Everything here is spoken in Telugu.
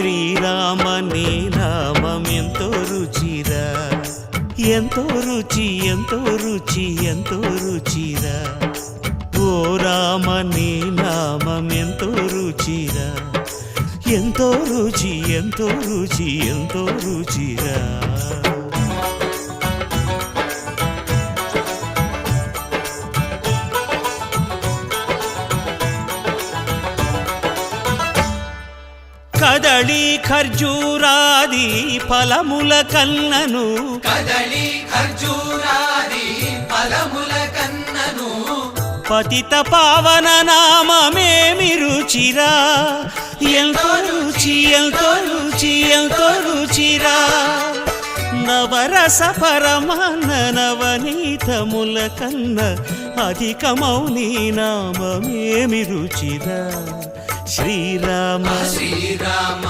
శ్రీరామ నీ నామం ఎంతో రుచిరా, ఎంతో రుచి ఎంతో రుచి ఎంతో రుచిరా. ఓ రామ నీ నామం ఎంతో రుచిరా, ఎంతో రుచి ఎంతో రుచి ఎంతో రుచిరా. కదళి ఖర్జూరాది ఫలముల కన్నను, కదళి ఖర్జూరాది ఫలముల కన్నను, పతిత పావన నామమేమి రుచిరా, ఎంతో రుచి ఎంతో రుచి ఎంతో రుచిరా. నవరస పరమాన్న నవనీతముల కన్న అధికమౌ నీ నామమేమి రుచిరా. శ్రీరామ శ్రీరామ